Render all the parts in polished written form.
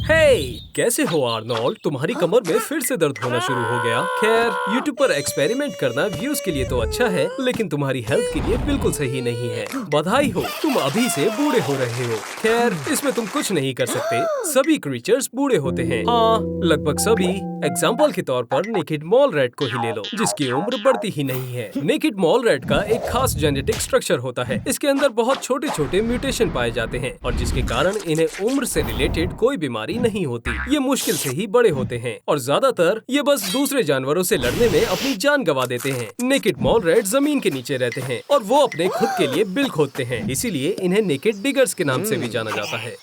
हे, कैसे हो आर्नोल्ड? तुम्हारी कमर में फिर से दर्द होना शुरू हो गया। खैर, यूट्यूब पर एक्सपेरिमेंट करना व्यूज के लिए तो अच्छा है, लेकिन तुम्हारी हेल्थ के लिए बिल्कुल सही नहीं है। बधाई हो, तुम अभी से बूढ़े हो रहे हो। खैर, इसमें तुम कुछ नहीं कर सकते। सभी क्रीचर्स बूढ़े होते हैं। हाँ, लगभग सभी। एग्जाम्पल के तौर पर नेकेड मॉल रैट को ही ले लो, जिसकी उम्र बढ़ती ही नहीं है। नेकेड मॉल रैट का एक खास जेनेटिक स्ट्रक्चर होता है। इसके अंदर बहुत छोटे छोटे म्यूटेशन पाए जाते हैं और जिसके कारण इन्हें उम्र से रिलेटेड कोई बीमारी नहीं होती। ये मुश्किल से ही बड़े होते हैं और ज्यादातर ये बस दूसरे जानवरों से लड़ने में अपनी जान गंवा देते हैं। नेकेड मॉल रैट जमीन के नीचे रहते हैं और वो अपने खुद के लिए बिल खोदते हैं, इसीलिए इन्हें नेकेड डिगर्स के नाम से भी जाना जाता है।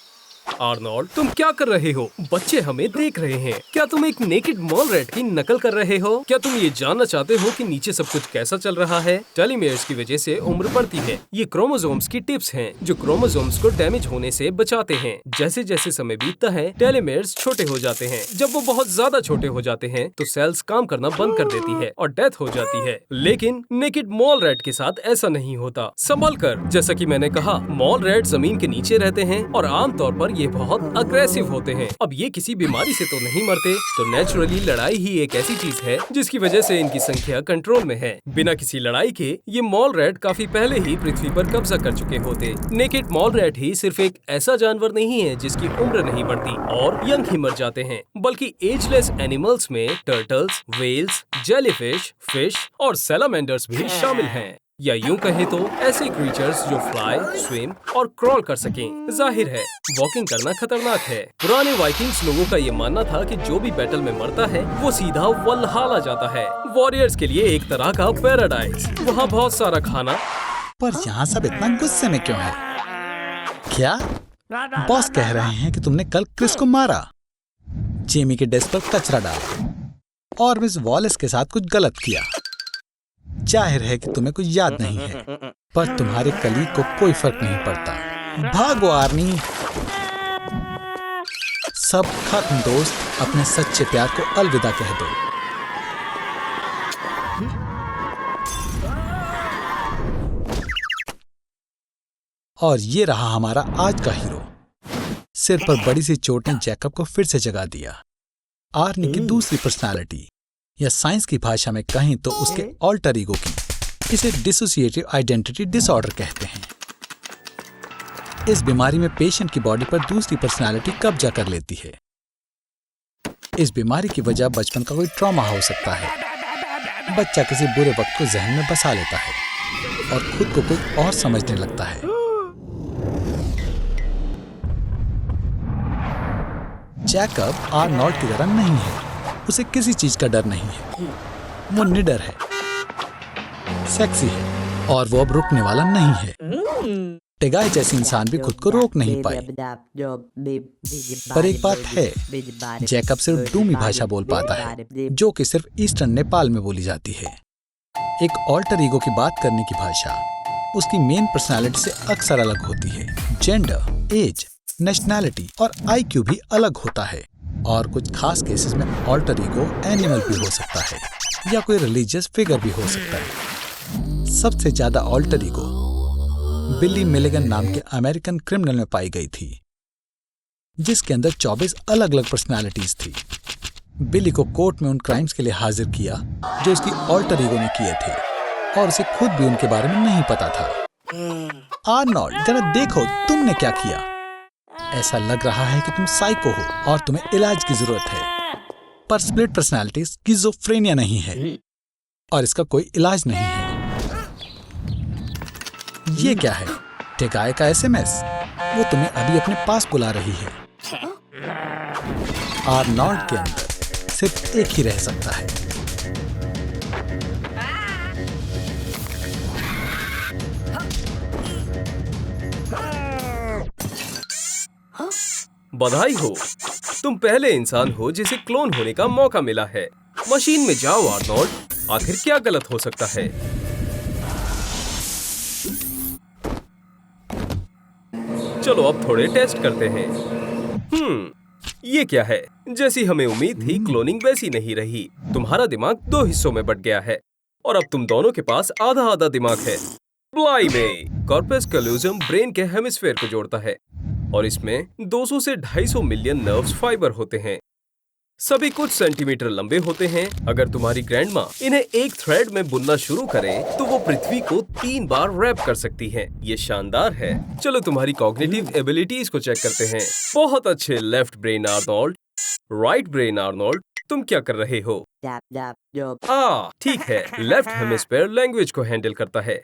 आर्नोल्ड, तुम क्या कर रहे हो? बच्चे हमें देख रहे हैं। क्या तुम एक नेकेड मॉल रैट की नकल कर रहे हो? क्या तुम ये जानना चाहते हो कि नीचे सब कुछ कैसा चल रहा है? टेलोमेयर्स की वजह से उम्र बढ़ती है। ये क्रोमोसोम्स की टिप्स हैं, जो क्रोमोसोम्स को डैमेज होने से बचाते हैं। जैसे जैसे समय बीतता है, टेलोमेयर्स छोटे हो जाते हैं। जब वो बहुत ज्यादा छोटे हो जाते हैं, तो सेल्स काम करना बंद कर देती है और डेथ हो जाती है। लेकिन नेकेड मॉल रैट के साथ ऐसा नहीं होता। संभल कर। जैसा कि मैंने कहा, मॉल रैट जमीन के नीचे रहते हैं और आमतौर पर ये बहुत अग्रेसिव होते हैं। अब ये किसी बीमारी से तो नहीं मरते, तो नेचुरली लड़ाई ही एक ऐसी चीज है जिसकी वजह से इनकी संख्या कंट्रोल में है। बिना किसी लड़ाई के ये मॉल रैट काफी पहले ही पृथ्वी पर कब्जा कर चुके होते। नेकेड मॉल रैट ही सिर्फ एक ऐसा जानवर नहीं है जिसकी उम्र नहीं बढ़ती और यंग ही मर जाते हैं, बल्कि एजलेस एनिमल्स में टर्टल्स, व्हेल्स, जेलीफिश, फिश और सैलामेंडर्स भी शामिल हैं। या यूं कहें तो ऐसे क्रीचर्स जो फ्लाई, स्विम और क्रॉल कर सकें। जाहिर है, वॉकिंग करना खतरनाक है। पुराने वाइकिंग्स लोगों का ये मानना था कि जो भी बैटल में मरता है वो सीधा वल्हाला जाता है, वॉरियर्स के लिए एक तरह का पैराडाइज। वहाँ बहुत सारा खाना। पर यहाँ सब इतना गुस्से में क्यों है? क्या बॉस कह रहे हैं कि तुमने कल क्रिस को मारा, जेमी के डेस्क पर कचरा डाला और मिस वॉलेस के साथ कुछ गलत किया। जाहिर है कि तुम्हें कुछ याद नहीं है, पर तुम्हारे कलीग को कोई फर्क नहीं पड़ता। भागो आर्नी। सब खत्म दोस्त, अपने सच्चे प्यार को अलविदा कह दो। और ये रहा हमारा आज का हीरो। सिर पर बड़ी सी चोट ने जैकब को फिर से जगा दिया। आर्नी की दूसरी पर्सनालिटी, या साइंस की भाषा में कहें तो उसके ऑल्टर ईगो की, इसे डिसोसिएटिव आइडेंटिटी डिसऑर्डर कहते हैं। इस बीमारी में पेशेंट की बॉडी पर दूसरी पर्सनालिटी कब्जा कर लेती है। इस बीमारी की वजह बचपन का कोई ट्रॉमा हो सकता है। बच्चा किसी बुरे वक्त को जहन में बसा लेता है और खुद को कोई और समझने लगता है। जैकब आर्नोल्ड की तरह नहीं है। उसे किसी चीज का डर नहीं है। वो निडर है, सेक्सी है और वो अब रुकने वाला नहीं है। टेगाई जैसे इंसान भी खुद को रोक नहीं पाए। पर एक बात है, जैकब सिर्फ डूमी भाषा बोल पाता है, जो कि सिर्फ ईस्टर्न नेपाल में बोली जाती है। एक ऑल्टर ईगो की बात करने की भाषा उसकी मेन पर्सनालिटी से अक्सर अलग होती है। जेंडर, एज, नेशनैलिटी और IQ भी अलग होता है। और कुछ खास केसेस में ऑल्टर ईगो एनिमल भी हो सकता है या कोई रिलीजियस फिगर भी हो सकता है। सबसे ज्यादा ऑल्टर ईगो बिली मिलिगन नाम के अमेरिकन क्रिमिनल में पाई गई थी, जिसके अंदर 24 अलग अलग पर्सनालिटीज थी। बिली को कोर्ट में उन क्राइम्स के लिए हाजिर किया जो उसकी ऑल्टर ईगो ने किए थे और उसे खुद भी उनके बारे में नहीं पता था। आर्नोल्ड, जरा देखो तुमने क्या किया। ऐसा लग रहा है कि तुम साइको हो और तुम्हें इलाज की जरूरत है। पर स्प्लिट पर्सनालिटी स्किज़ोफ्रेनिया नहीं है और इसका कोई इलाज नहीं है। ये क्या है? टेगाई का SMS। वो तुम्हें अभी अपने पास बुला रही है। आर्नोल्ड के अंदर सिर्फ एक ही रह सकता है। बधाई हो, तुम पहले इंसान हो जिसे क्लोन होने का मौका मिला है। मशीन में जाओ आर्नोल्ड, आखिर क्या गलत हो सकता है? चलो अब थोड़े टेस्ट करते हैं। ये क्या है? जैसी हमें उम्मीद थी, क्लोनिंग वैसी नहीं रही। तुम्हारा दिमाग 2 हिस्सों में बट गया है और अब तुम दोनों के पास आधा आधा दिमाग है। ब्लाई में कॉर्पस कैलोजम ब्रेन के हेमिस्फेयर को जोड़ता है। और इसमें 200 से 250 मिलियन नर्व्स फाइबर होते हैं। सभी कुछ सेंटीमीटर लंबे होते हैं। अगर तुम्हारी ग्रैंडमा इन्हें एक थ्रेड में बुनना शुरू करें, तो वो पृथ्वी को 3 बार रैप कर सकती हैं। ये शानदार है। चलो तुम्हारी कॉग्निटिव एबिलिटीज को चेक करते हैं। बहुत अच्छे left brain Arnold. Right brain Arnold, तुम क्या कर रहे हो? ठीक है। लेफ्ट हेमिस्फेयर लैंग्वेज को हैंडल करता है।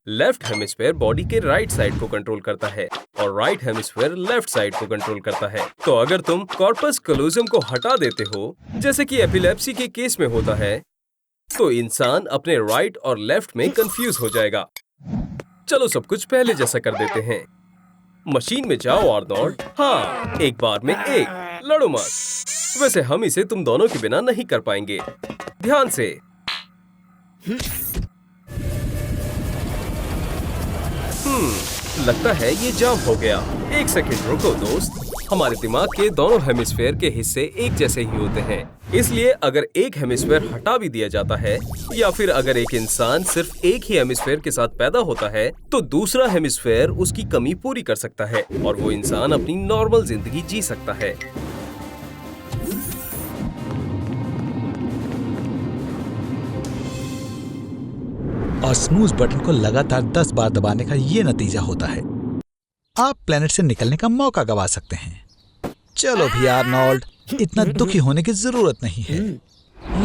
लेफ्ट हेमिस्फेयर बॉडी के राइट साइड को कंट्रोल करता है और राइट हेमिस्फेयर लेफ्ट साइड को कंट्रोल करता है। तो अगर तुम कॉर्पस कलोजम को हटा देते हो, जैसे कि एपिलेप्सी के केस में होता है, तो इंसान अपने राइट और लेफ्ट में कंफ्यूज हो जाएगा। चलो सब कुछ पहले जैसा कर देते हैं। मशीन में जाओ आर्नोल्ड। हाँ, एक बार में एक। लड़ो मत। वैसे हम इसे तुम दोनों के बिना नहीं कर पाएंगे। ध्यान से। लगता है ये जाम हो गया। एक सेकंड रुको दोस्त। हमारे दिमाग के दोनों हेमिस्फेयर के हिस्से एक जैसे ही होते हैं, इसलिए अगर एक हेमिस्फेयर हटा भी दिया जाता है, या फिर अगर एक इंसान सिर्फ एक ही हेमिस्फेयर के साथ पैदा होता है, तो दूसरा हेमिस्फेयर उसकी कमी पूरी कर सकता है और वो इंसान अपनी नॉर्मल जिंदगी जी सकता है। और स्नूज बटन को लगातार 10 बार दबाने का ये नतीजा होता है। आप प्लेनेट से निकलने का मौका गवा सकते हैं। चलो भी आर्नोल्ड, इतना दुखी होने की जरूरत नहीं है।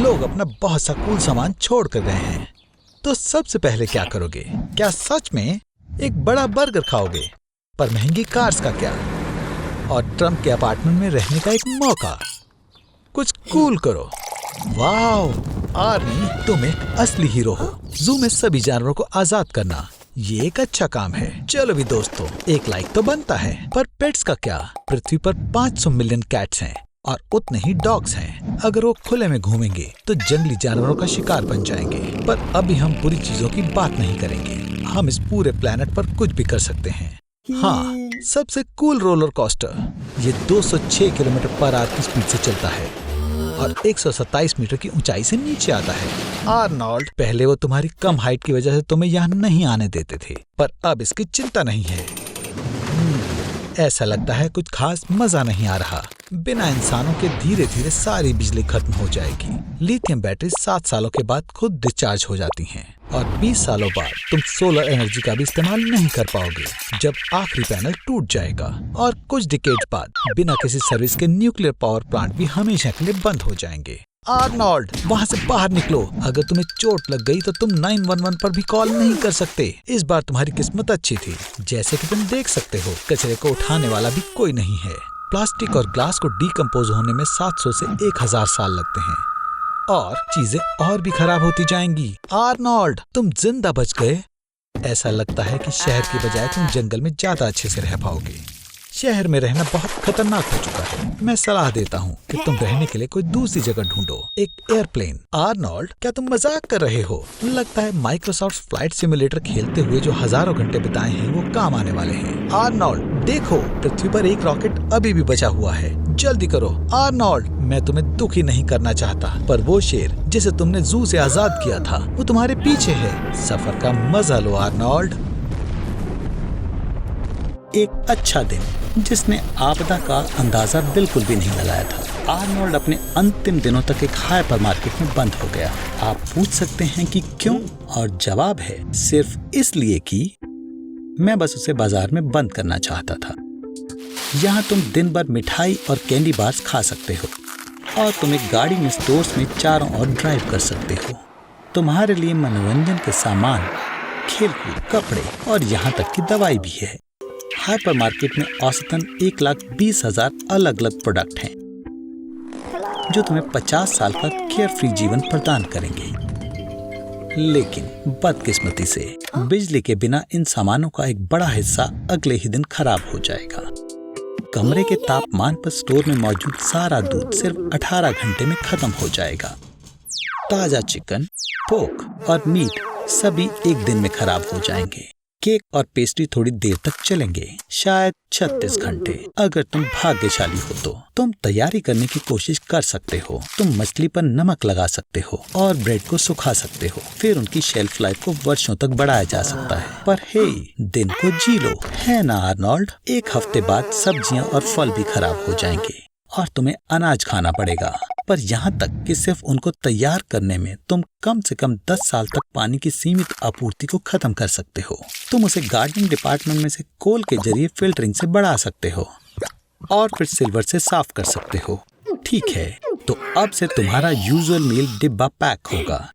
लोग अपना बहुत सा कूल सामान छोड़ कर गए हैं। तो सबसे पहले क्या करोगे? क्या सच में एक बड़ा बर्गर खाओगे? पर महंगी कार्स का क्या? और ट्रम्प के अपार्टमेंट में रहने का एक मौका? कुछ कूल करो। वाह आर्नी, तुम एक असली हीरो हो। जू में सभी जानवरों को आजाद करना, ये एक अच्छा काम है। चलो भी दोस्तों, एक लाइक तो बनता है। पर पेट्स का क्या? पृथ्वी पर 500 मिलियन कैट्स हैं और उतने ही डॉग्स हैं। अगर वो खुले में घूमेंगे तो जंगली जानवरों का शिकार बन जाएंगे। पर अभी हम बुरी चीजों की बात नहीं करेंगे। हम इस पूरे प्लेनेट पर कुछ भी कर सकते हैं। हाँ, सबसे कूल रोलर कोस्टर। ये 206 किलोमीटर पर आवर की स्पीड से चलता है और 127 मीटर की ऊंचाई से नीचे आता है। आर्नोल्ड, पहले वो तुम्हारी कम हाइट की वजह से तुम्हें यहाँ नहीं आने देते थे, पर अब इसकी चिंता नहीं है। ऐसा लगता है कुछ खास मजा नहीं आ रहा। बिना इंसानों के धीरे धीरे सारी बिजली खत्म हो जाएगी। लिथियम बैटरी 7 सालों के बाद खुद डिस्चार्ज हो जाती हैं और 20 सालों बाद तुम सोलर एनर्जी का भी इस्तेमाल नहीं कर पाओगे, जब आखिरी पैनल टूट जाएगा। और कुछ डिकेड बाद बिना किसी सर्विस के न्यूक्लियर पावर प्लांट भी हमेशा के लिए बंद हो जाएंगे। आर्नोल्ड, वहाँ से बाहर निकलो। अगर तुम्हें चोट लग गई तो तुम 911 पर भी कॉल नहीं कर सकते। इस बार तुम्हारी किस्मत अच्छी थी। जैसे कि तुम देख सकते हो, कचरे को उठाने वाला भी कोई नहीं है। प्लास्टिक और ग्लास को डीकम्पोज होने में 700 से 1000 साल लगते हैं और चीजें और भी खराब होती जाएंगी। आर्नोल्ड, तुम जिंदा बच गए। ऐसा लगता है कि शहर की बजाय तुम जंगल में ज्यादा अच्छे से रह पाओगे। शहर में रहना बहुत खतरनाक हो चुका है। मैं सलाह देता हूँ कि तुम रहने के लिए कोई दूसरी जगह ढूंढो, एक एयरप्लेन। आर्नोल्ड, क्या तुम मजाक कर रहे हो? लगता है माइक्रोसॉफ्ट फ्लाइट सिमुलेटर खेलते हुए जो हजारों घंटे बिताए हैं वो काम आने वाले हैं। आर्नोल्ड, देखो, पृथ्वी पर एक रॉकेट अभी भी बचा हुआ है। जल्दी करो। आर्नोल्ड, मैं तुम्हें दुखी नहीं करना चाहता, पर वो शेर जिसे तुमने जू से आजाद किया था वो तुम्हारे पीछे है। सफर का मजा लो आर्नोल्ड। एक अच्छा दिन जिसने आपदा का अंदाजा बिल्कुल भी नहीं लगाया था। आर्नोल्ड अपने अंतिम दिनों तक एक हाइपर मार्केट में बंद हो गया। आप पूछ सकते हैं कि क्यों, और जवाब है सिर्फ इसलिए कि मैं बस उसे बाजार में बंद करना चाहता था। यहाँ तुम दिन भर मिठाई और कैंडी बार्स खा सकते हो और तुम एक गाड़ी में स्टोर्स में चारों ओर ड्राइव कर सकते हो। तुम्हारे लिए मनोरंजन के सामान, खेलकूद, कपड़े और यहाँ तक कि दवाई भी है। हाइपर मार्केट में औसतन 1,20,000 अलग अलग प्रोडक्ट हैं जो तुम्हें 50 साल का केयर फ्री जीवन प्रदान करेंगे। लेकिन बदकिस्मती से बिजली के बिना इन सामानों का एक बड़ा हिस्सा अगले ही दिन खराब हो जाएगा। कमरे के तापमान पर स्टोर में मौजूद सारा दूध सिर्फ 18 घंटे में खत्म हो जाएगा। ताजा चिकन, पोर्क और मीट सभी एक दिन में खराब हो जाएंगे। केक और पेस्ट्री थोड़ी देर तक चलेंगे, शायद 36 घंटे। अगर तुम भाग्यशाली हो तो तुम तैयारी करने की कोशिश कर सकते हो। तुम मछली पर नमक लगा सकते हो और ब्रेड को सुखा सकते हो। फिर उनकी शेल्फ लाइफ को वर्षों तक बढ़ाया जा सकता है। पर हे, दिन को जी लो, है ना आर्नोल्ड? एक हफ्ते बाद सब्जियां और फल भी खराब हो जाएंगे और तुम्हें अनाज खाना पड़ेगा। पर यहाँ तक कि सिर्फ उनको तैयार करने में तुम कम से कम 10 साल तक पानी की सीमित आपूर्ति को खत्म कर सकते हो। तुम उसे गार्डनिंग डिपार्टमेंट में से कोल के जरिए फिल्टरिंग से बढ़ा सकते हो और फिर सिल्वर से साफ कर सकते हो। ठीक है, तो अब से तुम्हारा यूजुअल मील डिब्बा पैक होगा।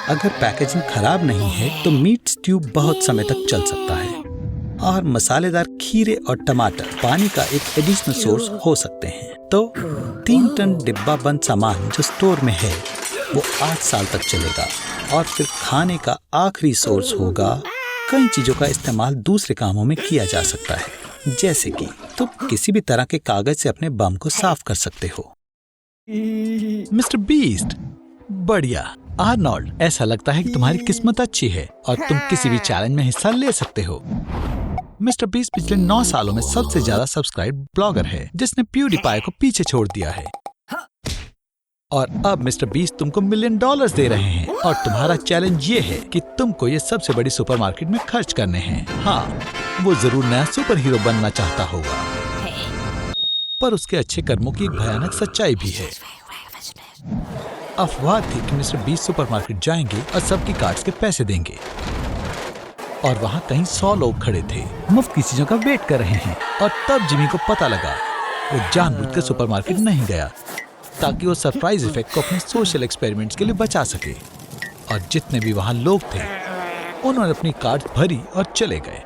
अगर पैकेजिंग खराब नहीं है तो मीट स्ट्यू बहुत समय तक चल सकता है और मसालेदार खीरे और टमाटर पानी का एक एडिशनल सोर्स हो सकते हैं। तो 3 टन डिब्बा बंद सामान जो स्टोर में है वो 8 साल तक चलेगा और फिर खाने का आखिरी सोर्स होगा। कई चीजों का इस्तेमाल दूसरे कामों में किया जा सकता है, जैसे कि तुम किसी भी तरह के कागज से अपने बम को साफ कर सकते हो। मिस्टर बीस्ट, बढ़िया। आर्नोल्ड, ऐसा लगता है कि तुम्हारी किस्मत अच्छी है और तुम किसी भी चैलेंज में हिस्सा ले सकते हो। मिस्टर बीस्ट पिछले 9 सालों में सबसे ज्यादा सब्सक्राइब ब्लॉगर है जिसने प्यूडीपाई को पीछे छोड़ दिया है। और अब मिस्टर बीस्ट तुमको $1 मिलियन दे रहे हैं और तुम्हारा चैलेंज ये है कि तुमको ये सबसे बड़ी सुपरमार्केट में खर्च करने हैं। हाँ, वो जरूर नया सुपर हीरो बनना चाहता होगा, पर उसके अच्छे कर्मों की एक भयानक सच्चाई भी है। अफवाह थी कि मिस्टर बीस्ट सुपरमार्केट जाएंगे और सबकी कार्ड्स के पैसे देंगे और वहाँ कहीं 100 लोग खड़े थे, मुफ्त की चीजों का वेट कर रहे हैं। और तब जिमी को पता लगा। वो जानबूझकर सुपरमार्केट नहीं गया ताकि वो सरप्राइज इफेक्ट को अपने सोशल एक्सपेरिमेंट्स के लिए बचा सके। और जितने भी वहाँ लोग थे उन्होंने अपनी कार्ड भरी और चले गए।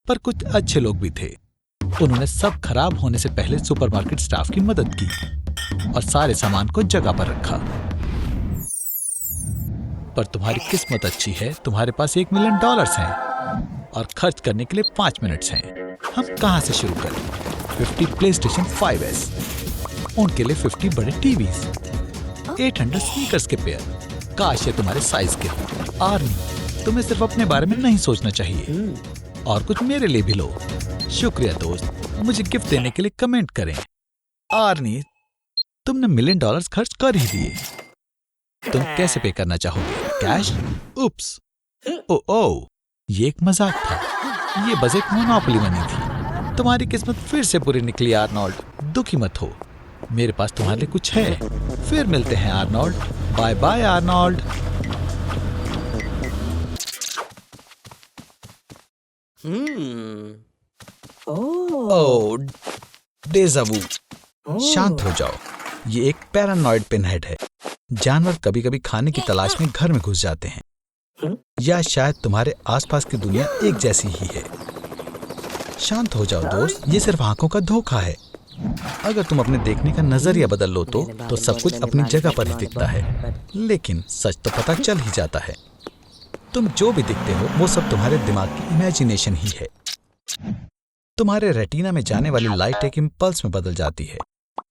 पर कुछ अच्छे लोग भी थे। उन्होंने सब खराब होने से पहले सुपरमार्केट स्टाफ की मदद की और सारे सामान को जगह पर रखा। पर तुम्हारी किस्मत अच्छी है, तुम्हारे पास $1 मिलियन हैं और खर्च करने के लिए 5 मिनट्स हैं। हम कहाँ से शुरू करें? 50 PlayStation 5s, उनके लिए 50 बड़े टीवीज, 800 स्नीकर्स के पेयर। काश ये तुम्हारे साइज के हो। आर्नी, तुम्हें सिर्फ अपने बारे में नहीं सोचना चाहिए, और कुछ मेरे लिए भी लो। शुक्रिया दोस्त, मुझे गिफ्ट देने के लिए कमेंट करें। आर्नी, तुमने $1 मिलियन खर्च कर ही दिए। तुम कैसे पे करना चाहोगे? कैश? उप्स, ओ, ये एक मजाक था। ये बस एक मोनोपोली मनी थी। तुम्हारी किस्मत फिर से बुरी निकली आर्नोल्ड। दुखी मत हो, मेरे पास तुम्हारे लिए कुछ है। फिर मिलते हैं Arnold. Bye bye Arnold. Oh, deja vu. शांत हो जाओ। ये एक पैरानॉइड पिनहेड है। जानवर कभी कभी खाने की तलाश में घर में घुस जाते हैं, या शायद तुम्हारे आसपास की दुनिया एक जैसी ही है। शांत हो जाओ दोस्त, ये सिर्फ आंखों का धोखा है। अगर तुम अपने देखने का नजरिया बदल लो तो सब कुछ अपनी जगह पर ही दिखता है, लेकिन सच तो पता चल ही जाता है। तुम जो भी दिखते हो वो सब तुम्हारे दिमाग की इमेजिनेशन ही है। तुम्हारे रेटिना में जाने वाली लाइट एक इम्पल्स में बदल जाती है,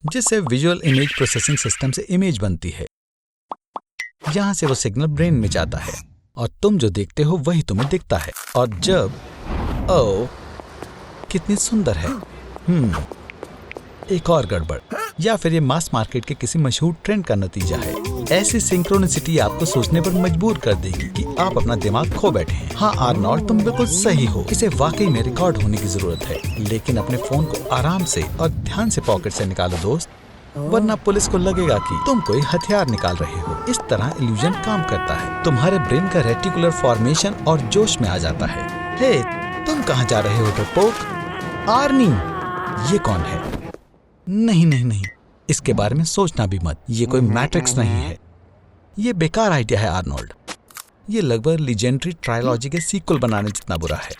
जिससे विजुअल इमेज प्रोसेसिंग सिस्टम से इमेज बनती है। यहाँ से वो सिग्नल ब्रेन में जाता है और तुम जो देखते हो वही तुम्हें दिखता है। और जब ओह, कितनी सुंदर है। एक और गड़बड़, या फिर ये मास मार्केट के किसी मशहूर ट्रेंड का नतीजा है। ऐसी सिंक्रोनिसिटी आपको सोचने पर मजबूर कर देगी कि आप अपना दिमाग खो बैठे हैं। हाँ आर्नोल्ड, तुम बिल्कुल सही हो। इसे वाकई में रिकॉर्ड होने की जरूरत है, लेकिन अपने फोन को आराम से और ध्यान से पॉकेट से निकालो दोस्त, वरना पुलिस को लगेगा कि तुम कोई हथियार निकाल रहे हो। इस तरह इल्यूजन काम करता है। तुम्हारे ब्रेन का रेटिकुलर फॉर्मेशन और जोश में आ जाता है। हे, तुम कहाँ जा रहे हो डरपोक? आर्नी, ये कौन है? नहीं, इसके बारे में सोचना भी मत। ये कोई मैट्रिक्स नहीं है। ये बेकार आइडिया है आर्नोल्ड। ये लगभग लीजेंडरी ट्रायलॉजी के सीक्वल बनाने जितना बुरा है।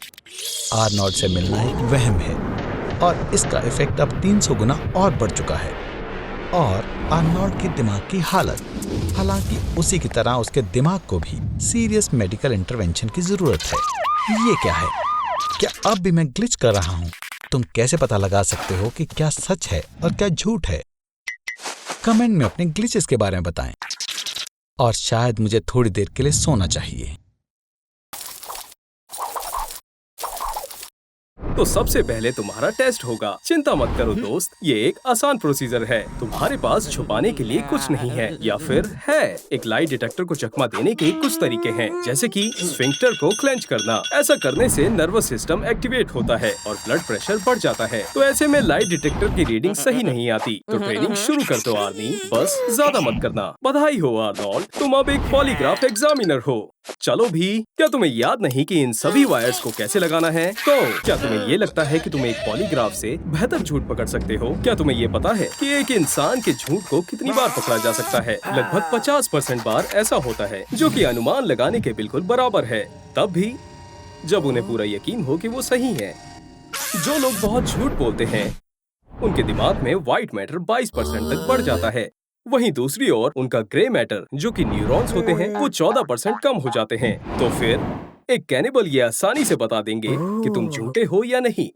आर्नोल्ड से मिलना एक वहम है और इसका इफेक्ट अब 300 गुना और बढ़ चुका है। और आर्नोल्ड के दिमाग की हालत, हालांकि उसी की तरह उसके दिमाग को भी सीरियस मेडिकल इंटरवेंशन की जरूरत है। ये क्या है? क्या अब भी मैं ग्लिच कर रहा हूँ? तुम कैसे पता लगा सकते हो कि क्या सच है और क्या झूठ है? कमेंट में अपने ग्लिचेस के बारे में बताएं। और शायद मुझे थोड़ी देर के लिए सोना चाहिए। तो सबसे पहले तुम्हारा टेस्ट होगा। चिंता मत करो दोस्त, ये एक आसान प्रोसीजर है। तुम्हारे पास छुपाने के लिए कुछ नहीं है, या फिर है। एक लाई डिटेक्टर को चकमा देने के कुछ तरीके हैं, जैसे कि स्फिंक्टर को क्लेंच करना। ऐसा करने से नर्वस सिस्टम एक्टिवेट होता है और ब्लड प्रेशर बढ़ जाता है। तो ऐसे में लाई डिटेक्टर की रीडिंग सही नहीं आती। तो ट्रेनिंग शुरू कर दो आर्नी, बस ज्यादा मत करना। बधाई हो आर्नोल्ड, तुम अब एक पॉलीग्राफ एग्जामिनर हो। चलो भी, क्या तुम्हें याद नहीं कि इन सभी वायर्स को कैसे लगाना है? तो क्या तुम्हें ये लगता है कि तुम एक पॉलीग्राफ से बेहतर झूठ पकड़ सकते हो? क्या तुम्हें ये पता है कि एक इंसान के झूठ को कितनी बार पकड़ा जा सकता है? लगभग 50% बार ऐसा होता है, जो कि अनुमान लगाने के बिल्कुल बराबर है, तब भी जब उन्हें पूरा यकीन हो कि वो सही है। जो लोग बहुत झूठ बोलते हैं, उनके दिमाग में व्हाइट मैटर 22% तक बढ़ जाता है। वहीं दूसरी ओर उनका ग्रे मैटर, जो कि न्यूरॉन्स होते हैं, वो 14% कम हो जाते हैं। तो फिर एक कैनिबल ये आसानी से बता देंगे कि तुम झूठे हो या नहीं।